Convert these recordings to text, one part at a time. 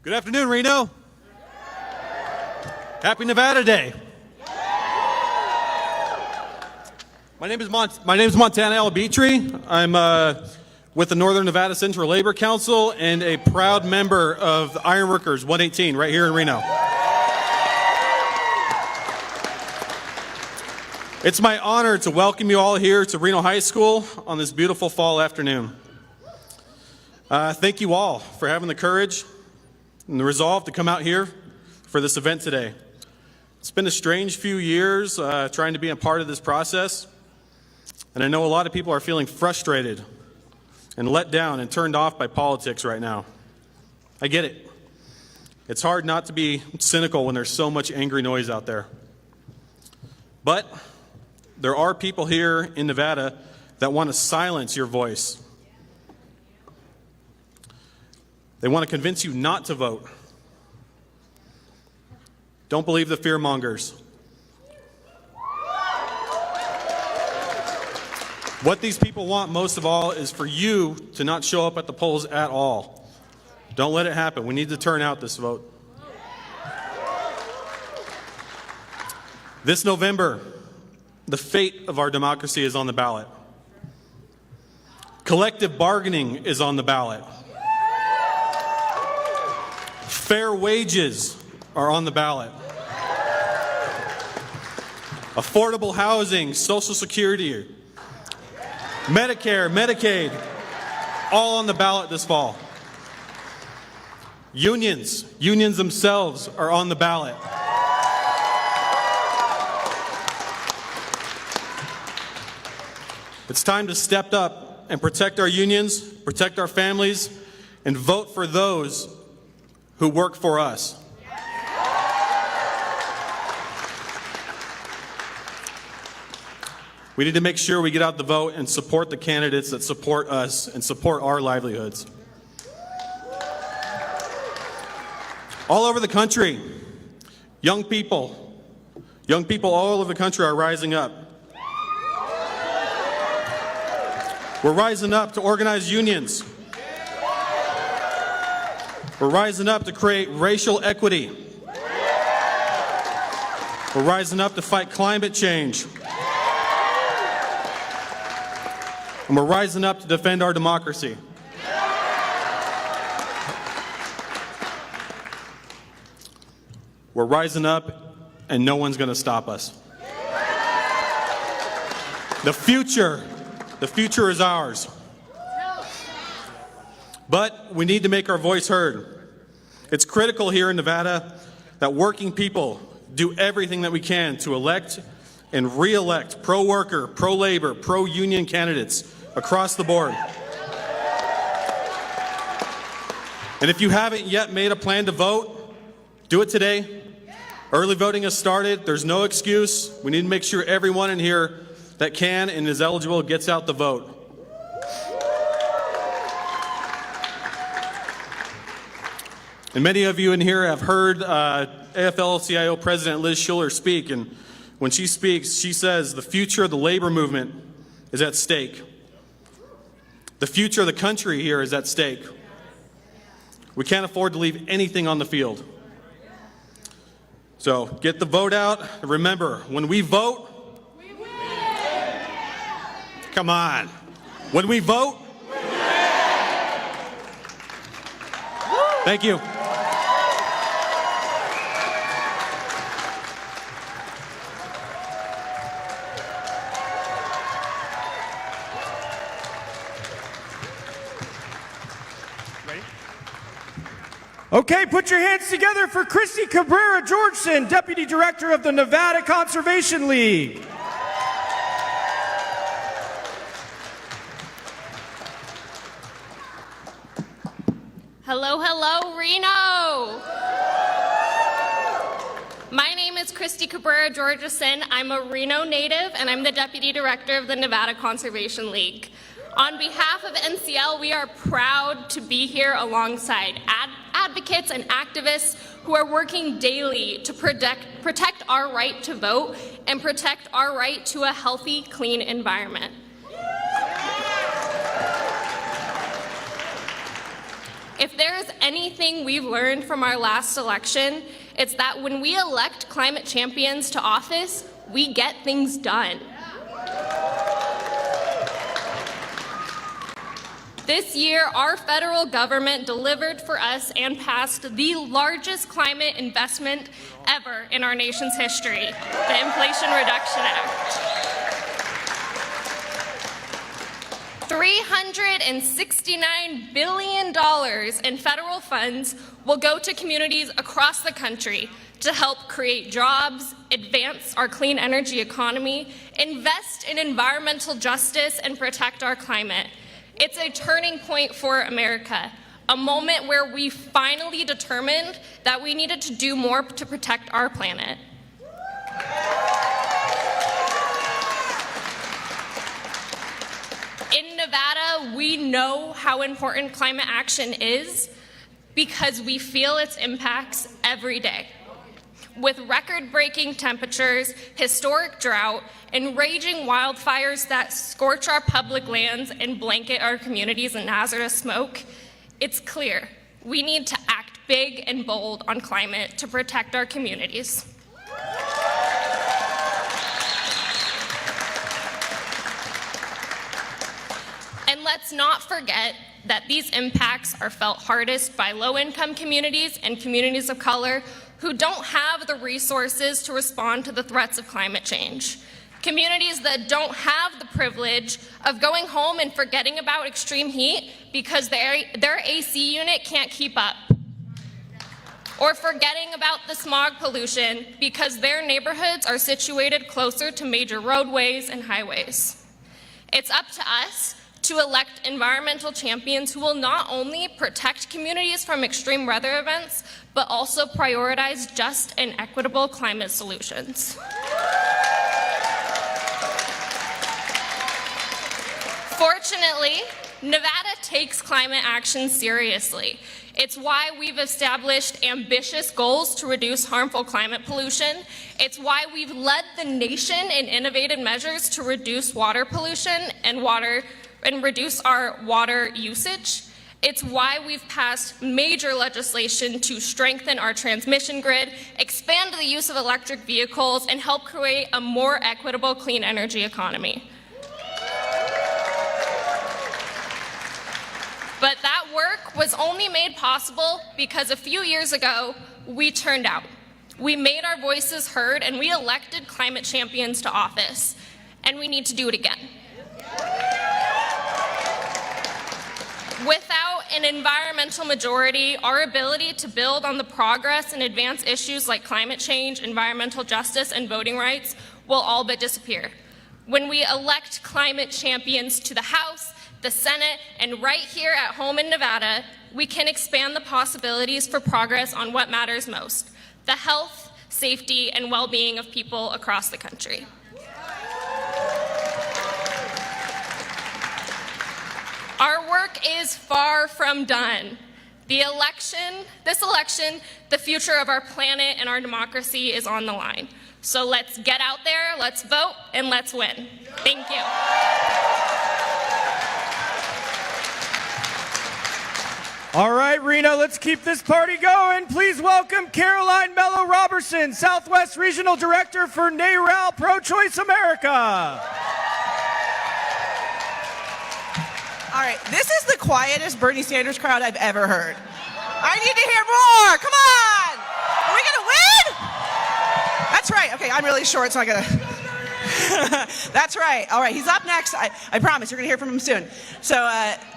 Good afternoon, Reno. Happy Nevada Day. My name is Montana Albitri. I'm with the Northern Nevada Central Labor Council and a proud member of the Ironworkers 118 right here in Reno. It's my honor to welcome you all here to Reno High School on this beautiful fall afternoon. Thank you all for having the courage and the resolve to come out here for this event today. It's been a strange few years trying to be a part of this process, and I know a lot of people are feeling frustrated and let down and turned off by politics right now. I get it. It's hard not to be cynical when there's so much angry noise out there. But there are people here in Nevada that want to silence your voice. They want to convince you not to vote. Don't believe the fearmongers. What these people want most of all is for you to not show up at the polls at all. Don't let it happen. We need to turn out this vote. This November, the fate of our democracy is on the ballot. Collective bargaining is on the ballot. Fair wages are on the ballot. Affordable housing, Social Security, Medicare, Medicaid, all on the ballot this fall. Unions themselves are on the ballot. It's time to step up and protect our unions, protect our families, and vote for those who work for us. We need to make sure we get out the vote and support the candidates that support us and support our livelihoods. All over the country, young people all over the country are rising up. We're rising up to organize unions. We're rising up to create racial equity. We're rising up to fight climate change. And we're rising up to defend our democracy. We're rising up, and no one's going to stop us. The future is ours. But we need to make our voice heard. It's critical here in Nevada that working people do everything that we can to elect and re-elect pro-worker, pro-labor, pro-union candidates across the board. And if you haven't yet made a plan to vote, do it today. Early voting has started. There's no excuse. We need to make sure everyone in here that can and is eligible gets out the vote. And many of you in here have heard AFL-CIO President Liz Schuller speak, and when she speaks, she says the future of the labor movement is at stake. The future of the country here is at stake. We can't afford to leave anything on the field. So get the vote out. And remember, when we vote, we win. Come on. When we vote, we win. Thank you. Okay, put your hands together for Christy Cabrera Georgeson, Deputy Director of the Nevada Conservation League. Hello, hello, Reno. My name is Christy Cabrera Georgeson. I'm a Reno native, and I'm the Deputy Director of the Nevada Conservation League. On behalf of NCL, we are proud to be here alongside advocates and activists who are working daily to protect our right to vote and protect our right to a healthy, clean environment. If there is anything we've learned from our last election, it's that when we elect climate champions to office, we get things done. This year, our federal government delivered for us and passed the largest climate investment ever in our nation's history, the Inflation Reduction Act. $369 billion in federal funds will go to communities across the country to help create jobs, advance our clean energy economy, invest in environmental justice, and protect our climate. It's a turning point for America, a moment where we finally determined that we needed to do more to protect our planet. In Nevada, we know how important climate action is because we feel its impacts every day. With record-breaking temperatures, historic drought, and raging wildfires that scorch our public lands and blanket our communities in hazardous smoke, it's clear we need to act big and bold on climate to protect our communities. And let's not forget that these impacts are felt hardest by low-income communities and communities of color who don't have the resources to respond to the threats of climate change. Communities that don't have the privilege of going home and forgetting about extreme heat because their AC unit can't keep up. Or forgetting about the smog pollution because their neighborhoods are situated closer to major roadways and highways. It's up to us to elect environmental champions who will not only protect communities from extreme weather events, but also prioritize just and equitable climate solutions. Fortunately, Nevada takes climate action seriously. It's why we've established ambitious goals to reduce harmful climate pollution. It's why we've led the nation in innovative measures to reduce water pollution and reduce our water usage. It's why we've passed major legislation to strengthen our transmission grid, expand the use of electric vehicles, and help create a more equitable clean energy economy. But that work was only made possible because a few years ago, we turned out. We made our voices heard and we elected climate champions to office. And we need to do it again. Without an environmental majority, our ability to build on the progress and advance issues like climate change, environmental justice, and voting rights will all but disappear. When we elect climate champions to the House, the Senate, and right here at home in Nevada, we can expand the possibilities for progress on what matters most: the health, safety, and well-being of people across the country. Our work is far from done. This election, the future of our planet and our democracy is on the line. So let's get out there, let's vote, and let's win. Thank you. All right, Reno, let's keep this party going. Please welcome Caroline Mello Robertson, Southwest Regional Director for NARAL Pro-Choice America. All right, this is the quietest Bernie Sanders crowd I've ever heard. I need to hear more. Come on. Are we going to win? That's right. Okay, I'm really short, so I got to. That's right. All right, he's up next. I promise you're going to hear from him soon. So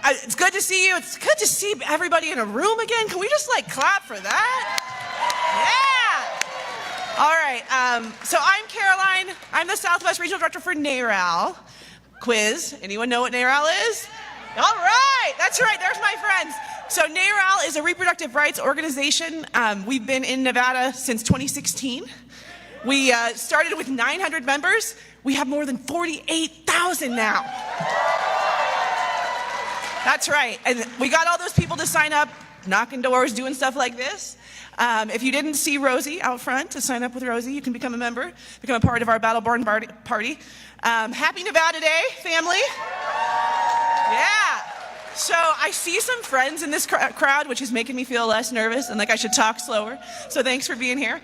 it's good to see you. It's good to see everybody in a room again. Can we just clap for that? Yeah. All right. So I'm Caroline. I'm the Southwest Regional Director for NARAL. Quiz. Anyone know what NARAL is? All right, that's right, there's my friends. So NARAL is a reproductive rights organization. We've been in Nevada since 2016. We started with 900 members. We have more than 48,000 now. That's right, and we got all those people to sign up, knocking doors, doing stuff like this. If you didn't see Rosie out front to sign up with Rosie, you can become a member, become a part of our Battleborn party. Happy Nevada Day, family. Yeah. So I see some friends in this crowd, which is making me feel less nervous and like I should talk slower. So thanks for being here.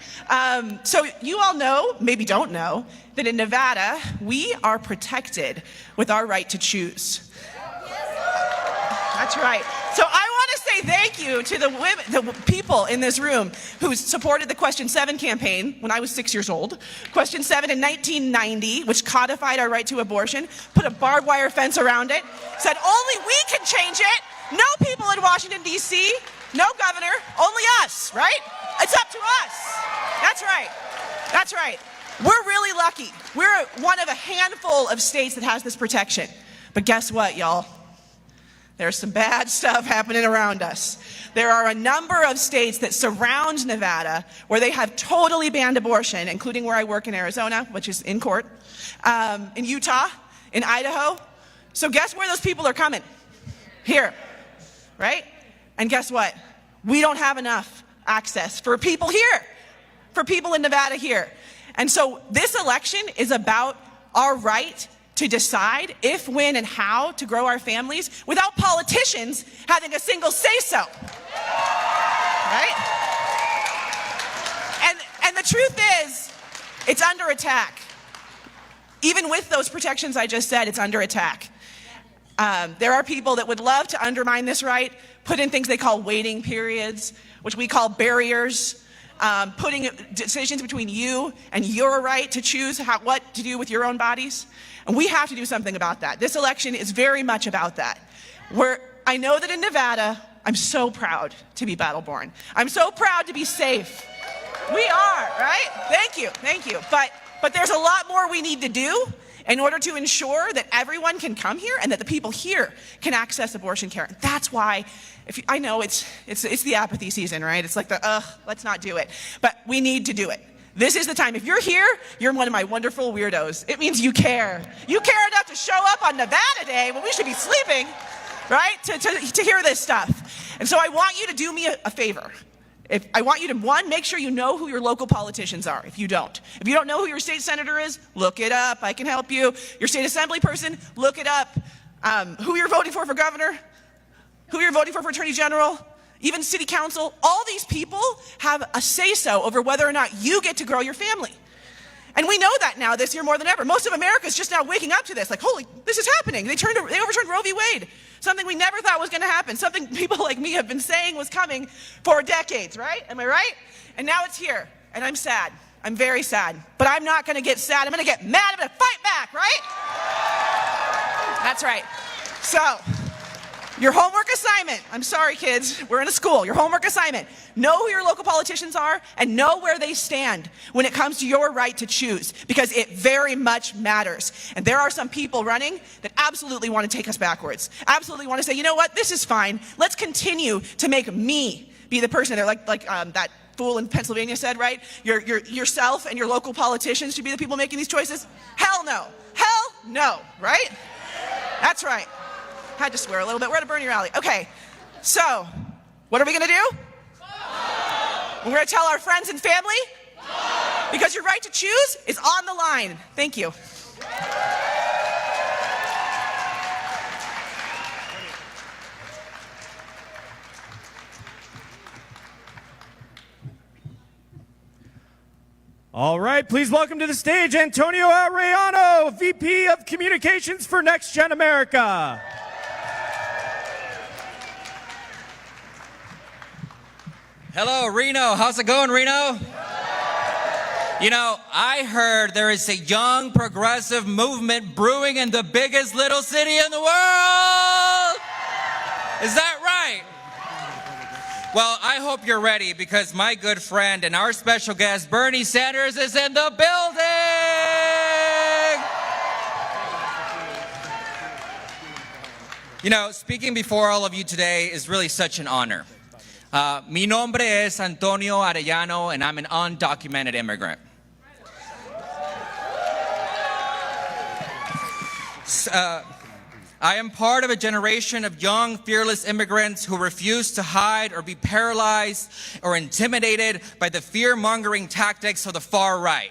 So you all know, maybe don't know, that in Nevada, we are protected with our right to choose. That's right. So I want to say thank you to the women, the people in this room who supported the Question 7 campaign when I was 6 years old. Question 7 in 1990, which codified our right to abortion, put a barbed wire fence around it, said only we can change it. No people in Washington, D.C., no governor, only us, right? It's up to us. That's right. That's right. We're really lucky. We're one of a handful of states that has this protection. But guess what, y'all? There's some bad stuff happening around us. There are a number of states that surround Nevada where they have totally banned abortion, including where I work in Arizona, which is in court, in Utah, in Idaho. So guess where those people are coming? Here, right? And guess what? We don't have enough access for people here, for people in Nevada here. And so this election is about our right to decide if, when, and how to grow our families without politicians having a single say-so, right? And the truth is, it's under attack. Even with those protections I just said, it's under attack. There are people that would love to undermine this right, put in things they call waiting periods, which we call barriers, putting decisions between you and your right to choose what to do with your own bodies. And we have to do something about that. This election is very much about that. I know that in Nevada, I'm so proud to be battle-born. I'm so proud to be safe. We are, right? Thank you, thank you. But there's a lot more we need to do in order to ensure that everyone can come here and that the people here can access abortion care. That's why, I know it's the apathy season, right? It's like let's not do it. But we need to do it. This is the time. If you're here, you're one of my wonderful weirdos. It means you care. You care enough to show up on Nevada Day when we should be sleeping, right? To hear this stuff. And so I want you to do me a favor. I want you to, one, make sure you know who your local politicians are, if you don't. If you don't know who your state senator is, look it up. I can help you. Your state assembly person, look it up. Who you're voting for governor, who you're voting for attorney general, even city council. All these people have a say-so over whether or not you get to grow your family. And we know that now this year more than ever. Most of America is just now waking up to this, like, holy, this is happening. They overturned Roe v. Wade, something we never thought was going to happen, something people like me have been saying was coming for decades, right? Am I right? And now it's here, and I'm sad. I'm very sad. But I'm not going to get sad. I'm going to get mad. I'm going to fight back, right? That's right. So, your homework assignment, I'm sorry kids, we're in a school, your homework assignment, know who your local politicians are and know where they stand when it comes to your right to choose, because it very much matters. And there are some people running that absolutely want to take us backwards, absolutely want to say, you know what, this is fine, let's continue to make me be the person there, like that fool in Pennsylvania said, right? Yourself and your local politicians should be the people making these choices. Hell no, right? That's right. Had to swear a little bit. We're at a Bernie rally. Okay, so what are we going to do? We're going to tell our friends and family? Because your right to choose is on the line. Thank you. All right, please welcome to the stage Antonio Arellano, VP of Communications for Next Gen America. Hello, Reno. How's it going, Reno? You know, I heard there is a young progressive movement brewing in the biggest little city in the world. Is that right? Well, I hope you're ready because my good friend and our special guest, Bernie Sanders, is in the building. You know, speaking before all of you today is really such an honor. Mi nombre es Antonio Arellano, and I'm an undocumented immigrant. I am part of a generation of young, fearless immigrants who refuse to hide or be paralyzed or intimidated by the fear-mongering tactics of the far right.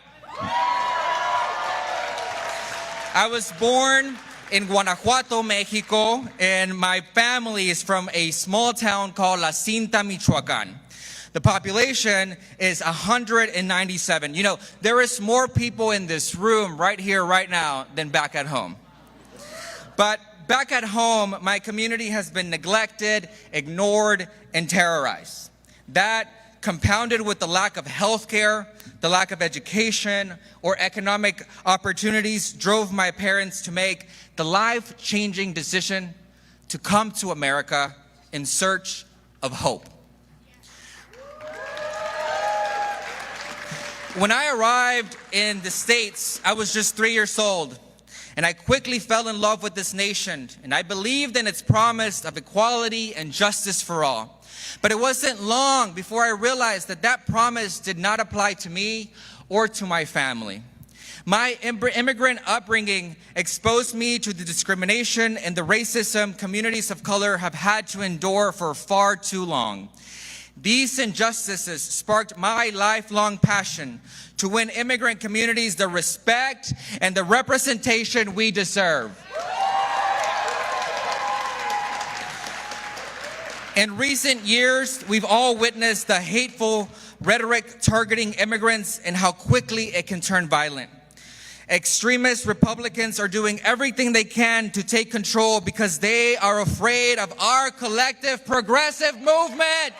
I was born in Guanajuato, Mexico, and my family is from a small town called La Cinta, Michoacan. The population is 197. You know, there is more people in this room right here, right now, than back at home. But back at home, my community has been neglected, ignored, and terrorized. That, compounded with the lack of health care, the lack of education, or economic opportunities, drove my parents to make the life-changing decision to come to America in search of hope. When I arrived in the States, I was just 3 years old, and I quickly fell in love with this nation, and I believed in its promise of equality and justice for all. But it wasn't long before I realized that that promise did not apply to me or to my family. My immigrant upbringing exposed me to the discrimination and the racism communities of color have had to endure for far too long. These injustices sparked my lifelong passion to win immigrant communities the respect and the representation we deserve. In recent years, we've all witnessed the hateful rhetoric targeting immigrants and how quickly it can turn violent. Extremist Republicans are doing everything they can to take control because they are afraid of our collective progressive movement.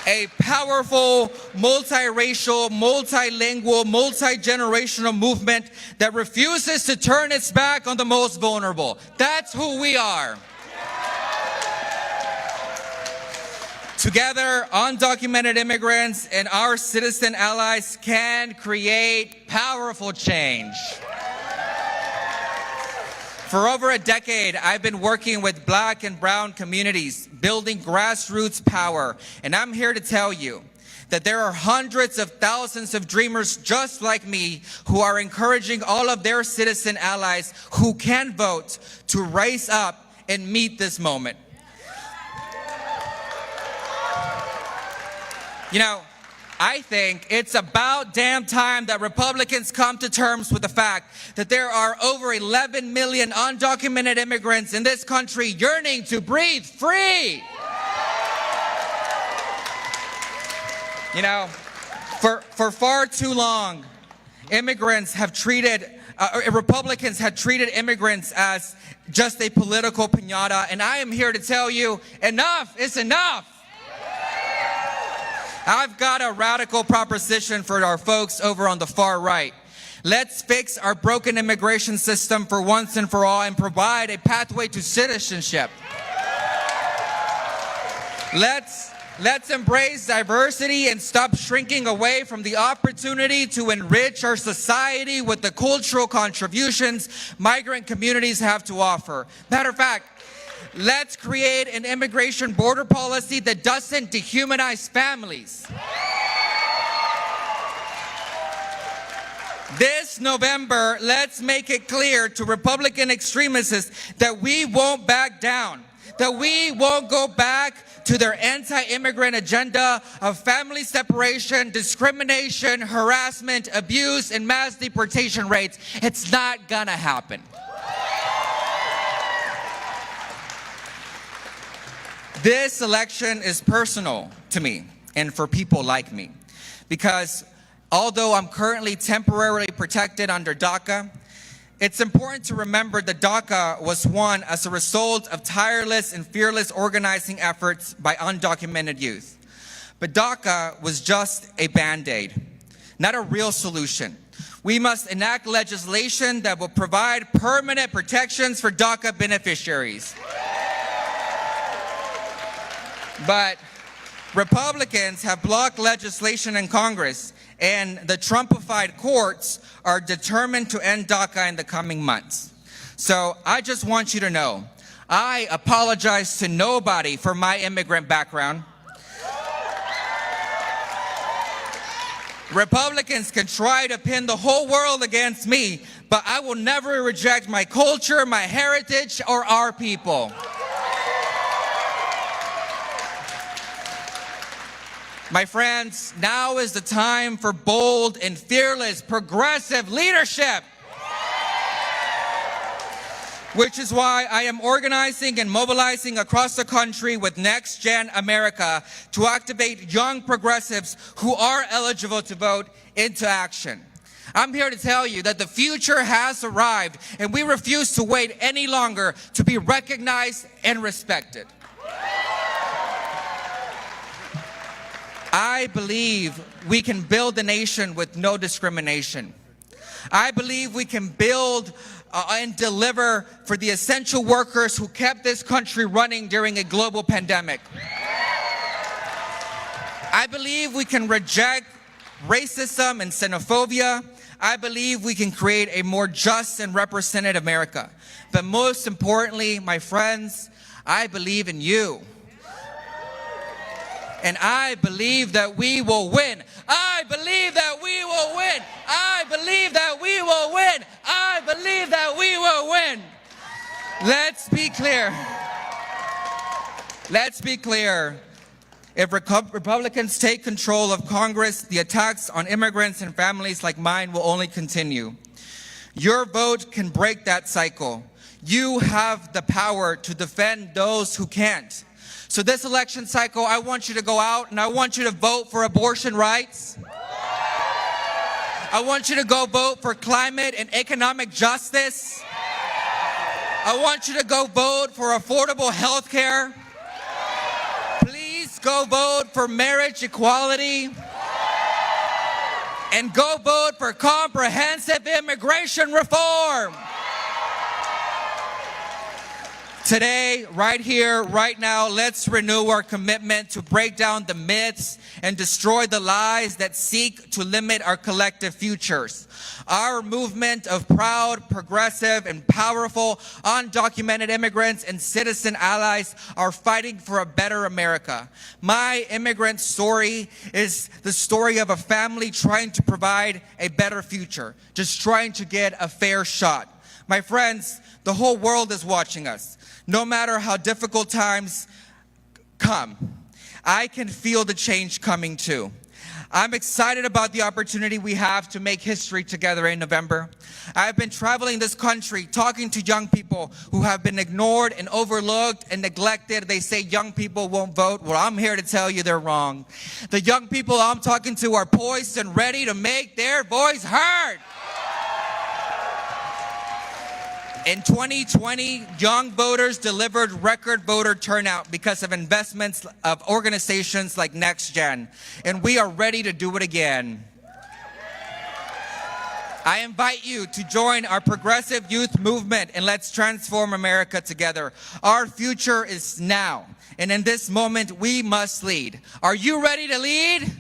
A powerful, multiracial, multilingual, multi-generational movement that refuses to turn its back on the most vulnerable. That's who we are. Together, undocumented immigrants and our citizen allies can create powerful change. For over a decade, I've been working with Black and brown communities, building grassroots power, and I'm here to tell you that there are hundreds of thousands of dreamers just like me who are encouraging all of their citizen allies who can vote to rise up and meet this moment. You know, I think it's about damn time that Republicans come to terms with the fact that there are over 11 million undocumented immigrants in this country yearning to breathe free. You know, for far too long, Republicans have treated immigrants as just a political piñata, and I am here to tell you, enough is enough. I've got a radical proposition for our folks over on the far right. Let's fix our broken immigration system for once and for all and provide a pathway to citizenship. Let's embrace diversity and stop shrinking away from the opportunity to enrich our society with the cultural contributions migrant communities have to offer. Matter of fact, let's create an immigration border policy that doesn't dehumanize families. This November, let's make it clear to Republican extremists that we won't back down, that we won't go back to their anti-immigrant agenda of family separation, discrimination, harassment, abuse, and mass deportation rates. It's not gonna happen. This election is personal to me and for people like me because although I'm currently temporarily protected under DACA, it's important to remember that DACA was won as a result of tireless and fearless organizing efforts by undocumented youth. But DACA was just a Band-Aid, not a real solution. We must enact legislation that will provide permanent protections for DACA beneficiaries. But Republicans have blocked legislation in Congress, and the Trumpified courts are determined to end DACA in the coming months. So I just want you to know, I apologize to nobody for my immigrant background. Republicans can try to pin the whole world against me, but I will never reject my culture, my heritage, or our people. My friends, now is the time for bold and fearless progressive leadership. which is why I am organizing and mobilizing across the country with Next Gen America to activate young progressives who are eligible to vote into action. I'm here to tell you that the future has arrived, and we refuse to wait any longer to be recognized and respected. I believe we can build a nation with no discrimination. I believe we can build and deliver for the essential workers who kept this country running during a global pandemic. I believe we can reject racism and xenophobia. I believe we can create a more just and representative America. But most importantly, my friends, I believe in you. And I believe that we will win. I believe that we will win. I believe that we will win. I believe that we will win. Let's be clear. Let's be clear. If Republicans take control of Congress, the attacks on immigrants and families like mine will only continue. Your vote can break that cycle. You have the power to defend those who can't. So this election cycle, I want you to go out and I want you to vote for abortion rights. I want you to go vote for climate and economic justice. I want you to go vote for affordable health care. Please go vote for marriage equality. And go vote for comprehensive immigration reform. Today, right here, right now, let's renew our commitment to break down the myths and destroy the lies that seek to limit our collective futures. Our movement of proud, progressive, and powerful undocumented immigrants and citizen allies are fighting for a better America. My immigrant story is the story of a family trying to provide a better future, just trying to get a fair shot. My friends, the whole world is watching us. No matter how difficult times come, I can feel the change coming too. I'm excited about the opportunity we have to make history together in November. I've been traveling this country talking to young people who have been ignored and overlooked and neglected. They say young people won't vote. Well, I'm here to tell you they're wrong. The young people I'm talking to are poised and ready to make their voice heard. In 2020, young voters delivered record voter turnout because of investments of organizations like Next Gen, and we are ready to do it again. I invite you to join our progressive youth movement and let's transform America together. Our future is now, and in this moment, we must lead. Are you ready to lead?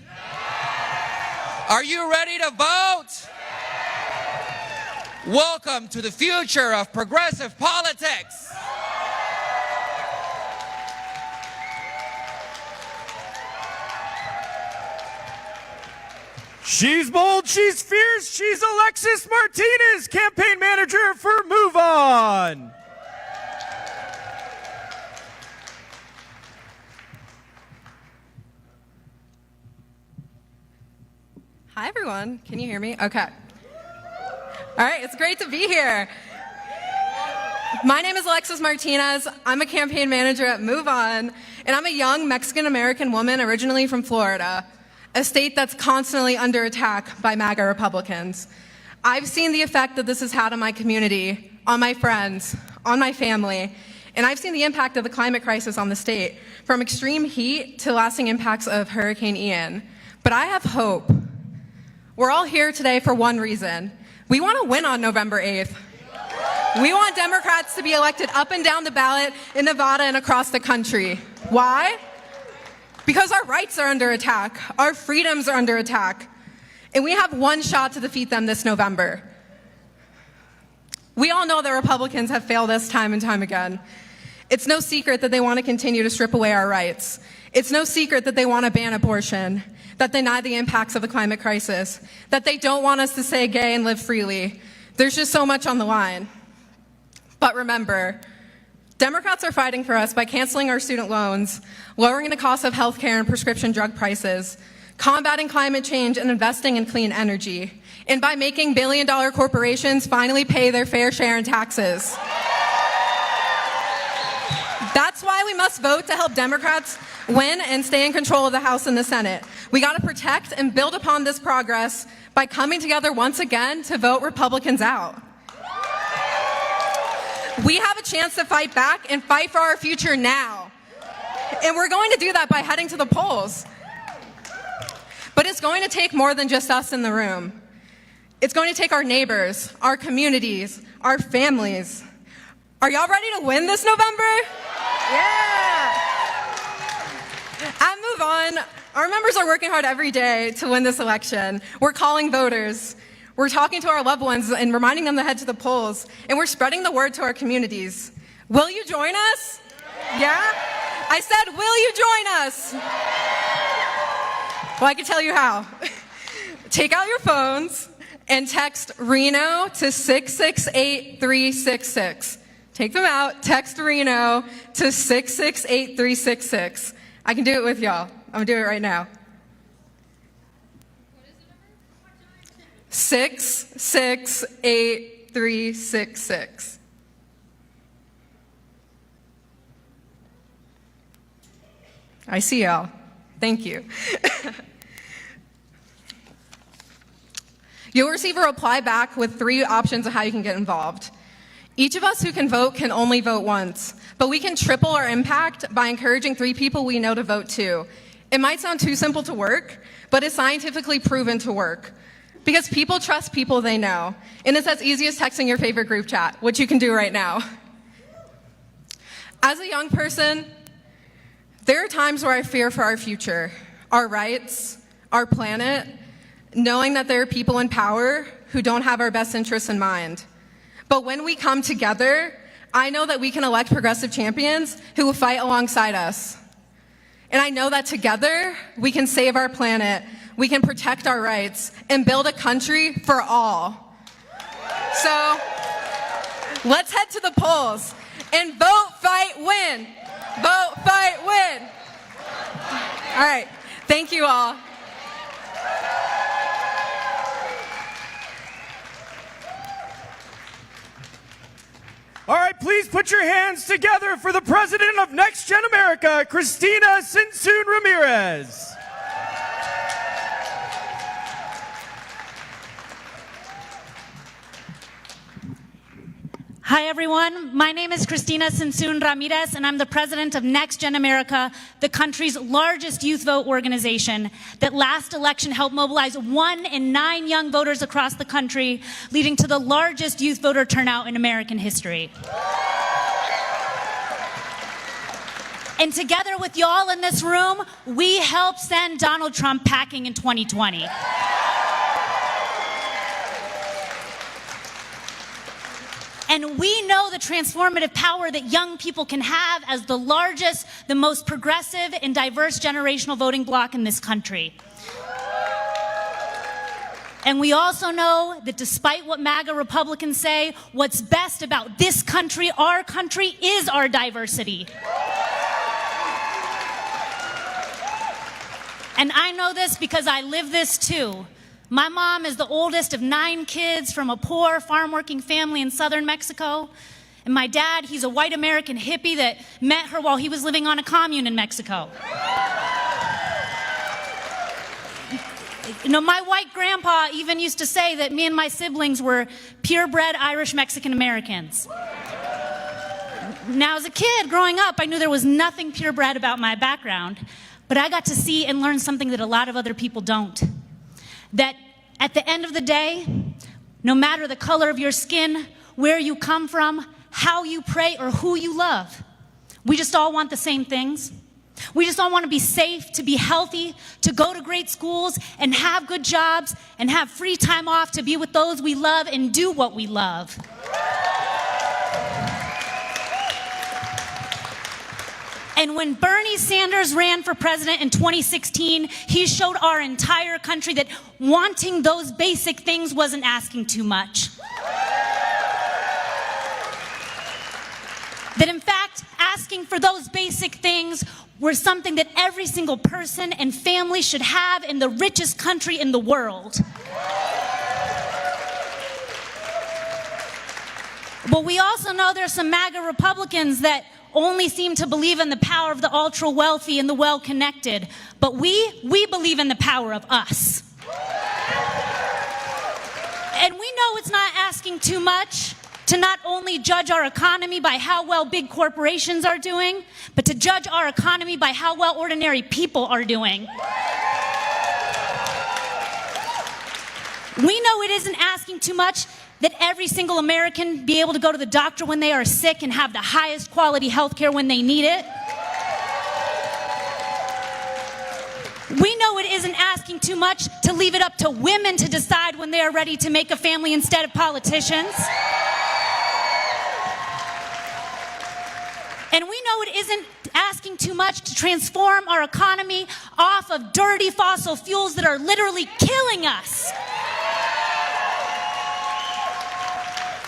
Are you ready to vote? Welcome to the future of progressive politics. She's bold, she's fierce, she's Alexis Martinez, campaign manager for Move On. Hi, everyone. Can you hear me? Okay. All right, it's great to be here. My name is Alexis Martinez. I'm a campaign manager at Move On, and I'm a young Mexican-American woman originally from Florida, a state that's constantly under attack by MAGA Republicans. I've seen the effect that this has had on my community, on my friends, on my family, and I've seen the impact of the climate crisis on the state, from extreme heat to lasting impacts of Hurricane Ian. But I have hope. We're all here today for one reason. We want to win on November 8th. We want Democrats to be elected up and down the ballot in Nevada and across the country. Why? Because our rights are under attack. Our freedoms are under attack. And we have one shot to defeat them this November. We all know that Republicans have failed us time and time again. It's no secret that they want to continue to strip away our rights. It's no secret that they want to ban abortion, that they deny the impacts of the climate crisis, that they don't want us to say gay and live freely. There's just so much on the line. But remember, Democrats are fighting for us by canceling our student loans, lowering the cost of health care and prescription drug prices, combating climate change and investing in clean energy, and by making billion-dollar corporations finally pay their fair share in taxes. That's why we must vote to help Democrats win and stay in control of the House and the Senate. We got to protect and build upon this progress by coming together once again to vote Republicans out. We have a chance to fight back and fight for our future now. And we're going to do that by heading to the polls. But it's going to take more than just us in the room. It's going to take our neighbors, our communities, our families. Are y'all ready to win this November? Yeah! At Move On, our members are working hard every day to win this election. We're calling voters. We're talking to our loved ones and reminding them to head to the polls. And we're spreading the word to our communities. Will you join us? Yeah? I said, will you join us? Well, I can tell you how. Take out your phones and text Reno to 668-366. Take them out, text Reno to 668-366. I can do it with y'all. I'm gonna do it right now. 668-366. I see y'all. Thank you. You'll receive a reply back with 3 options of how you can get involved. Each of us who can vote can only vote once, but we can triple our impact by encouraging 3 people we know to vote too. It might sound too simple to work, but it's scientifically proven to work. Because people trust people they know. And it's as easy as texting your favorite group chat, which you can do right now. As a young person, there are times where I fear for our future, our rights, our planet, knowing that there are people in power who don't have our best interests in mind. But when we come together, I know that we can elect progressive champions who will fight alongside us. And I know that together, we can save our planet, we can protect our rights, and build a country for all. So, let's head to the polls and vote, fight, win. Vote, fight, win. All right, thank you all. All right, please put your hands together for the President of Next Gen America, Cristina Sinsoon Ramirez. Hi, everyone. My name is Cristina Sinsoon Ramirez, and I'm the president of Next Gen America, the country's largest youth vote organization that last election helped mobilize 1 in 9 young voters across the country, leading to the largest youth voter turnout in American history. And together with y'all in this room, we helped send Donald Trump packing in 2020. And we know the transformative power that young people can have as the largest, the most progressive and diverse generational voting bloc in this country. And we also know that despite what MAGA Republicans say, what's best about this country, our country, is our diversity. And I know this because I live this too. My mom is the oldest of 9 kids from a poor farm-working family in southern Mexico. And my dad, he's a white American hippie that met her while he was living on a commune in Mexico. You know, my white grandpa even used to say that me and my siblings were purebred Irish Mexican Americans. Now, as a kid growing up, I knew there was nothing purebred about my background, but I got to see and learn something that a lot of other people don't. That at the end of the day, no matter the color of your skin, where you come from, how you pray, or who you love, we just all want the same things. We just all want to be safe, to be healthy, to go to great schools and have good jobs and have free time off to be with those we love and do what we love. And when Bernie Sanders ran for president in 2016, he showed our entire country that wanting those basic things wasn't asking too much. That in fact, asking for those basic things were something that every single person and family should have in the richest country in the world. But we also know there's some MAGA Republicans that only seem to believe in the power of the ultra wealthy and the well-connected. But we believe in the power of us. And we know it's not asking too much to not only judge our economy by how well big corporations are doing, but to judge our economy by how well ordinary people are doing. We know it isn't asking too much that every single American be able to go to the doctor when they are sick and have the highest quality health care when they need it. We know it isn't asking too much to leave it up to women to decide when they are ready to make a family instead of politicians. And we know it isn't asking too much to transform our economy off of dirty fossil fuels that are literally killing us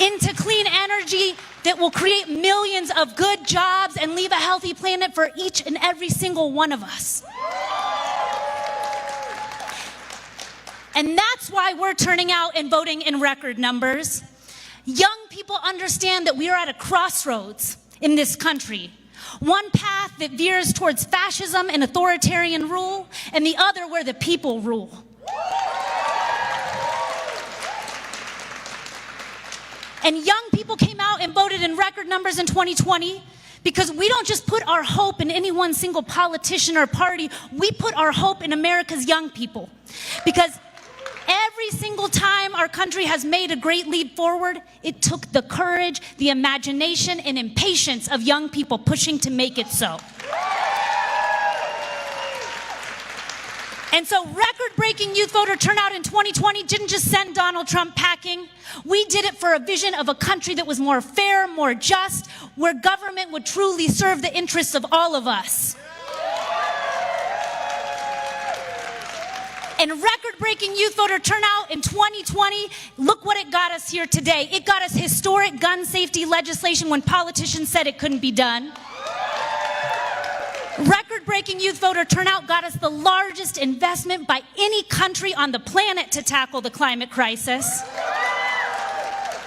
into clean energy that will create millions of good jobs and leave a healthy planet for each and every single one of us. And that's why we're turning out and voting in record numbers. Young people understand that we are at a crossroads in this country. One path that veers towards fascism and authoritarian rule, and the other where the people rule. And young people came out and voted in record numbers in 2020 because we don't just put our hope in any one single politician or party, we put our hope in America's young people. Because every single time our country has made a great leap forward, it took the courage, the imagination, and impatience of young people pushing to make it so. And so record-breaking youth voter turnout in 2020 didn't just send Donald Trump packing. We did it for a vision of a country that was more fair, more just, where government would truly serve the interests of all of us. And record-breaking youth voter turnout in 2020, look what it got us here today. It got us historic gun safety legislation when politicians said it couldn't be done. Record-breaking youth voter turnout got us the largest investment by any country on the planet to tackle the climate crisis.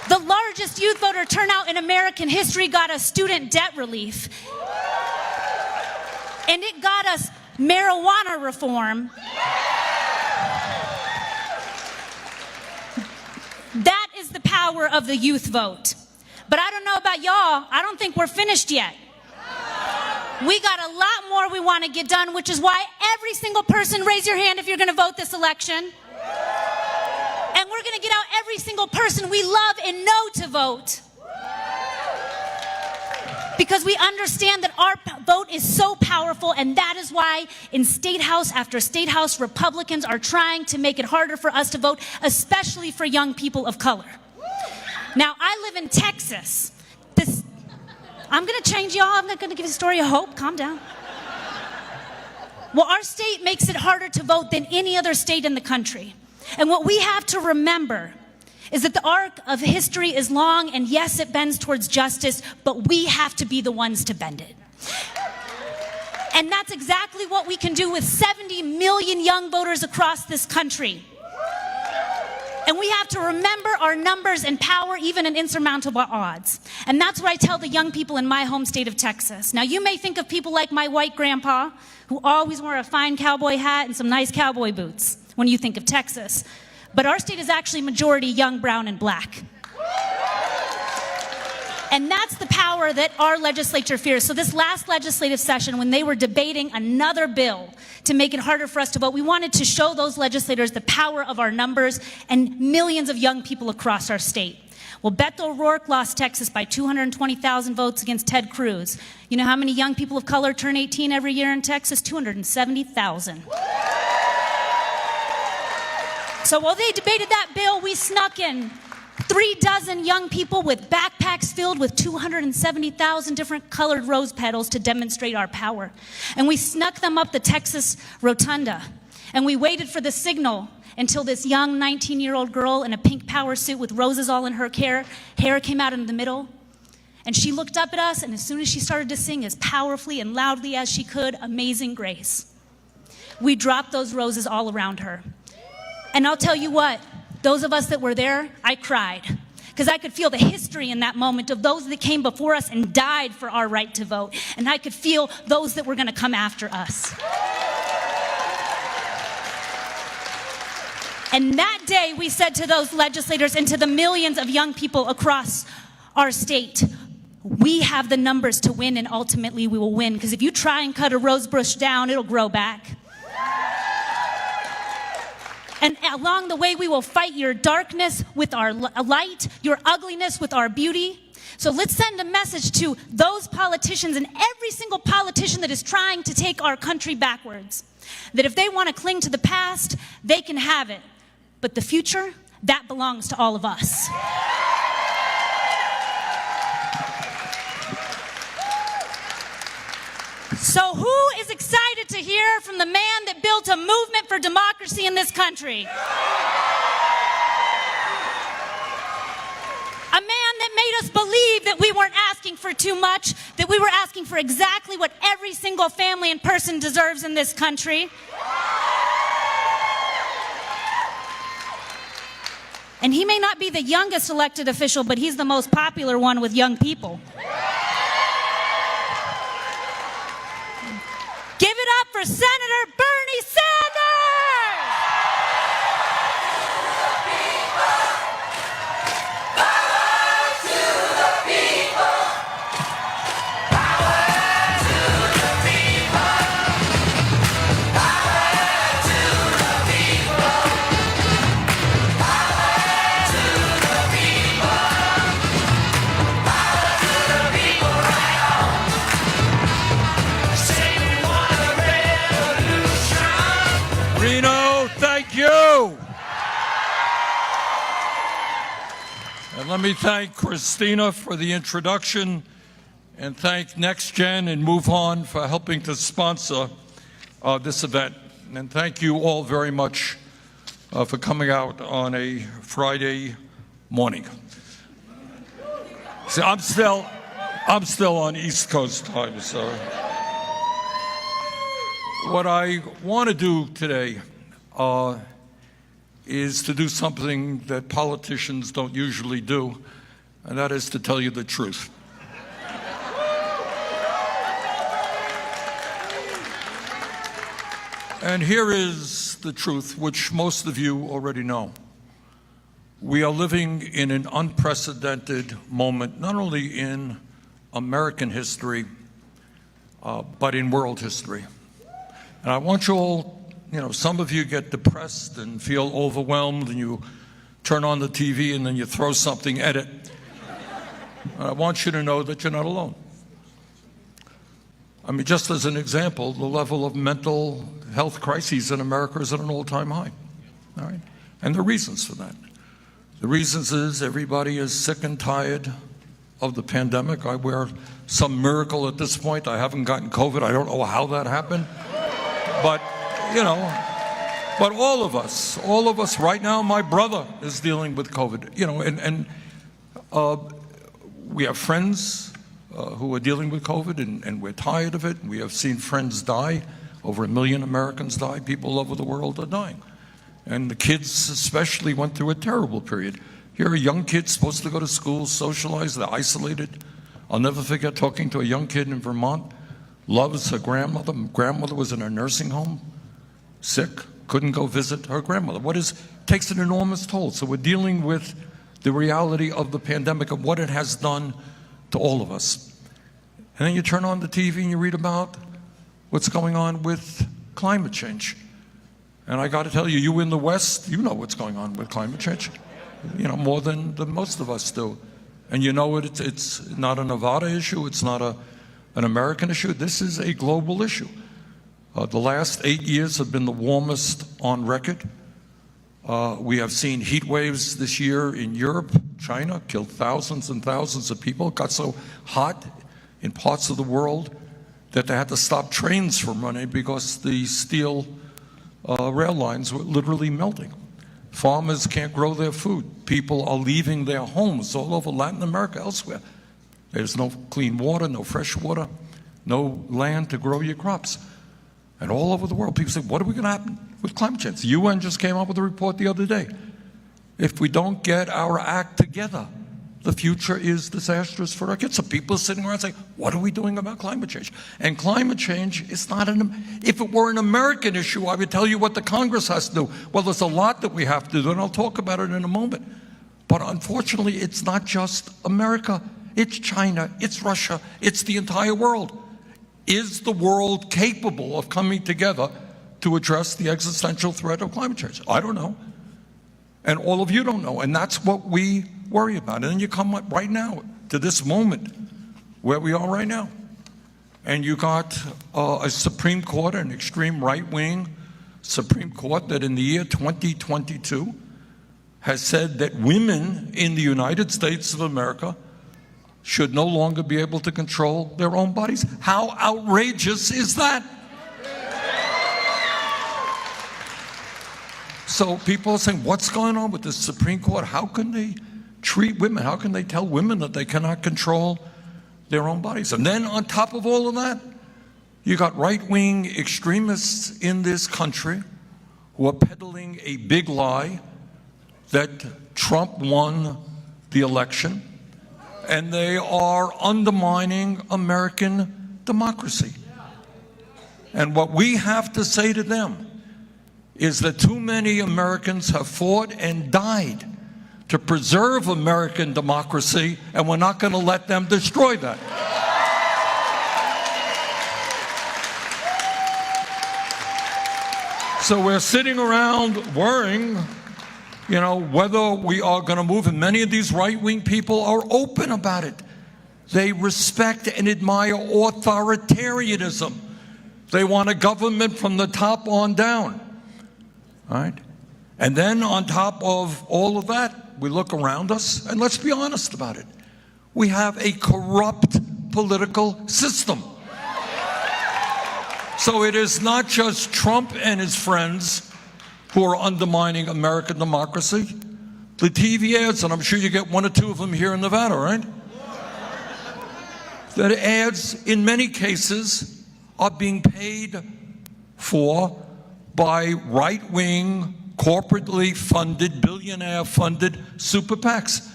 The largest youth voter turnout in American history got us student debt relief. And it got us marijuana reform. That is the power of the youth vote. But I don't know about y'all, I don't think we're finished yet. We got a lot more we want to get done, which is why every single person, raise your hand if you're going to vote this election. And we're going to get out every single person we love and know to vote. Because we understand that our vote is so powerful, and that is why in state house after state house, Republicans are trying to make it harder for us to vote, especially for young people of color. Now, I live in Texas. I'm going to change y'all. I'm not going to give you a story of hope. Calm down. Well, our state makes it harder to vote than any other state in the country. And what we have to remember is that the arc of history is long, and yes, it bends towards justice, but we have to be the ones to bend it. And that's exactly what we can do with 70 million young voters across this country. And we have to remember our numbers and power even in insurmountable odds. And that's what I tell the young people in my home state of Texas. Now, you may think of people like my white grandpa, who always wore a fine cowboy hat and some nice cowboy boots when you think of Texas. But our state is actually majority young, brown, and black. And that's the power that our legislature fears. So this last legislative session, when they were debating another bill to make it harder for us to vote, we wanted to show those legislators the power of our numbers and millions of young people across our state. Well, Beto O'Rourke lost Texas by 220,000 votes against Ted Cruz. You know how many young people of color turn 18 every year in Texas? 270,000. So while they debated that bill, we snuck in 36 young people with backpacks filled with 270,000 different colored rose petals to demonstrate our power. And we snuck them up the Texas Rotunda. And we waited for the signal until this young 19-year-old girl in a pink power suit with roses all in her hair came out in the middle. And she looked up at us, and as soon as she started to sing as powerfully and loudly as she could, Amazing Grace, we dropped those roses all around her. And I'll tell you what, those of us that were there, I cried. because I could feel the history in that moment of those that came before us and died for our right to vote. And I could feel those that were going to come after us. And that day we said to those legislators and to the millions of young people across our state, we have the numbers to win, and ultimately we will win. Because if you try and cut a rose bush down, it'll grow back. And along the way, we will fight your darkness with our light, your ugliness with our beauty. So let's send a message to those politicians and every single politician that is trying to take our country backwards, that if they want to cling to the past, they can have it. But the future, that belongs to all of us. So who is excited to hear from the man that built a movement for democracy in this country? A man that made us believe that we weren't asking for too much, that we were asking for exactly what every single family and person deserves in this country. And he may not be the youngest elected official, but he's the most popular one with young people. Give it up for Senator Bernie Sanders! Power to the people! Power to the people! Power to the people! Power to the people! Power to the people right on! Say we want a revolution! Reno, thank you. And let me thank Christina for the introduction, and thank NextGen and Move On for helping to sponsor this event. And thank you all very much for coming out on a Friday morning. See, I'm still on East Coast time, so. What I want to do today is to do something that politicians don't usually do, and that is to tell you the truth. And here is the truth, which most of you already know. We are living in an unprecedented moment, not only in American history, but in world history. And I want you all, some of you get depressed and feel overwhelmed and you turn on the TV and then you throw something at it. And I want you to know that you're not alone. I mean, just as an example, the level of mental health crises in America is at an all-time high. All right? And there are reasons for that. The reasons is everybody is sick and tired of the pandemic. I wear some miracle at this point. I haven't gotten COVID. I don't know how that happened. But, but all of us right now, my brother is dealing with COVID, and we have friends who are dealing with COVID, and we're tired of it. We have seen friends die. Over 1 million Americans die. People all over the world are dying. And the kids especially went through a terrible period. Here are young kids supposed to go to school, socialize, they're isolated. I'll never forget talking to a young kid in Vermont, loves her grandmother. Grandmother was in a nursing home, sick, couldn't go visit her grandmother. Takes an enormous toll. So we're dealing with the reality of the pandemic and what it has done to all of us. And then you turn on the TV and you read about what's going on with climate change. And I got to tell you, you in the West, you know what's going on with climate change, more than most of us do. And it's not a Nevada issue, it's not an American issue. This is a global issue. The last 8 years have been the warmest on record. We have seen heat waves this year in Europe. China killed thousands and thousands of people. It got so hot in parts of the world that they had to stop trains from running because the steel rail lines were literally melting. Farmers can't grow their food. People are leaving their homes all over Latin America, elsewhere. There's no clean water, no fresh water, no land to grow your crops. And all over the world, people say, what are we going to happen with climate change? The UN just came up with a report the other day. If we don't get our act together, the future is disastrous for our kids. So people are sitting around saying, what are we doing about climate change? And climate change is not if it were an American issue, I would tell you what the Congress has to do. Well, there's a lot that we have to do, and I'll talk about it in a moment. But unfortunately, it's not just America. It's China, it's Russia, it's the entire world. Is the world capable of coming together to address the existential threat of climate change? I don't know. And all of you don't know. And that's what we worry about. And then you come up right now to this moment where we are right now. And you got a Supreme Court, an extreme right-wing Supreme Court that in the year 2022 has said that women in the United States of America should no longer be able to control their own bodies. How outrageous is that? So people are saying, what's going on with the Supreme Court? How can they treat women? How can they tell women that they cannot control their own bodies? And then on top of all of that, you got right-wing extremists in this country who are peddling a big lie that Trump won the election, and they are undermining American democracy. And what we have to say to them is that too many Americans have fought and died to preserve American democracy, and we're not going to let them destroy that. So we're sitting around worrying, you know, whether we are going to move, and many of these right-wing people are open about it. They respect and admire authoritarianism. They want a government from the top on down. All right? And then on top of all of that, we look around us, and let's be honest about it. We have a corrupt political system. So it is not just Trump and his friends who are undermining American democracy. The TV ads, and I'm sure you get one or two of them here in Nevada, right? That ads, in many cases, are being paid for by right-wing, corporately funded, billionaire-funded super PACs.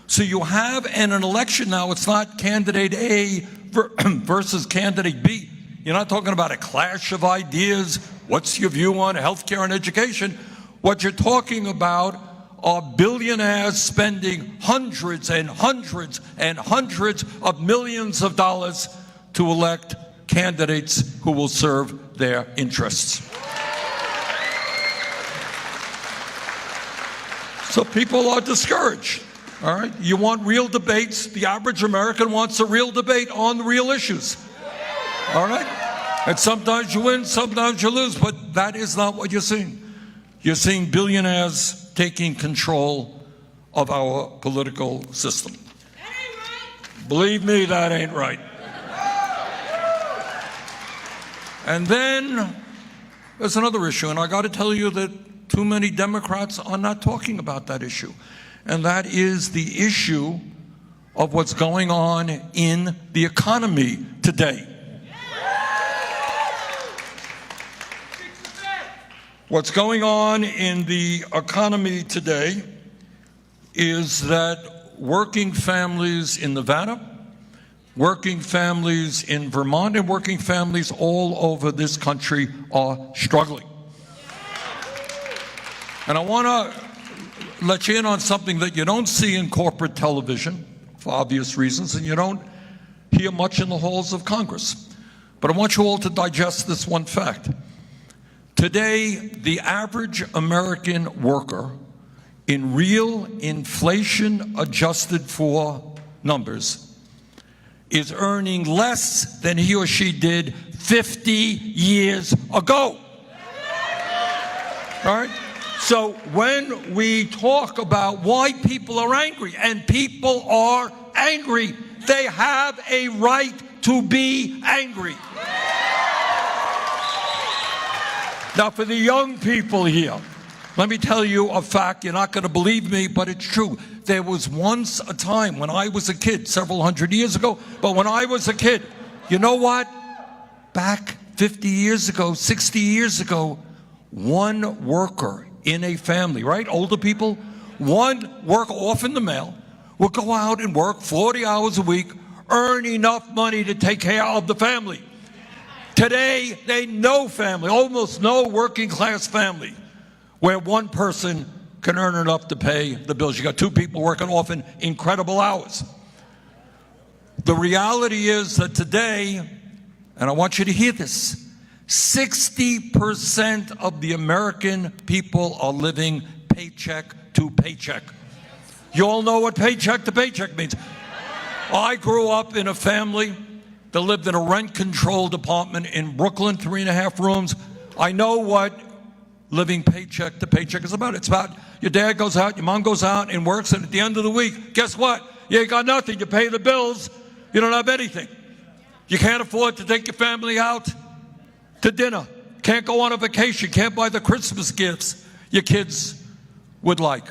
So you have in an election now, it's not candidate A versus candidate B. You're not talking about a clash of ideas. What's your view on healthcare and education? What you're talking about are billionaires spending hundreds and hundreds and hundreds of millions of dollars to elect candidates who will serve their interests. So people are discouraged. All right? You want real debates. The average American wants a real debate on the real issues. All right? And sometimes you win, sometimes you lose, but that is not what you're seeing. You're seeing billionaires taking control of our political system. That ain't right. Believe me, that ain't right. And then there's another issue, and I got to tell you that too many Democrats are not talking about that issue. And that is the issue of what's going on in the economy today. What's going on in the economy today is that working families in Nevada, working families in Vermont, and working families all over this country are struggling. And I want to let you in on something that you don't see in corporate television, for obvious reasons, and you don't hear much in the halls of Congress. But I want you all to digest this one fact. Today, the average American worker, in real inflation-adjusted for numbers, is earning less than he or she did 50 years ago. All right? So when we talk about why people are angry, and people are angry, they have a right to be angry. Now, for the young people here, let me tell you a fact. You're not going to believe me, but it's true. There was once a time when I was a kid, several hundred years ago, but when I was a kid, you know what? Back 50 years ago, 60 years ago, one worker in a family, right? Older people, one worker, often the male, would go out and work 40 hours a week, earn enough money to take care of the family. Today, they no family, almost no working class family, where one person can earn enough to pay the bills. You got two people working often incredible hours. The reality is that today, and I want you to hear this, 60% of the American people are living paycheck to paycheck. You all know what paycheck to paycheck means. I grew up in a family that lived in a rent-controlled apartment in Brooklyn, 3.5 rooms. I know what living paycheck to paycheck is about. It's about your dad goes out, your mom goes out and works, and at the end of the week, guess what? You ain't got nothing. You pay the bills. You don't have anything. You can't afford to take your family out to dinner. Can't go on a vacation. Can't buy the Christmas gifts your kids would like.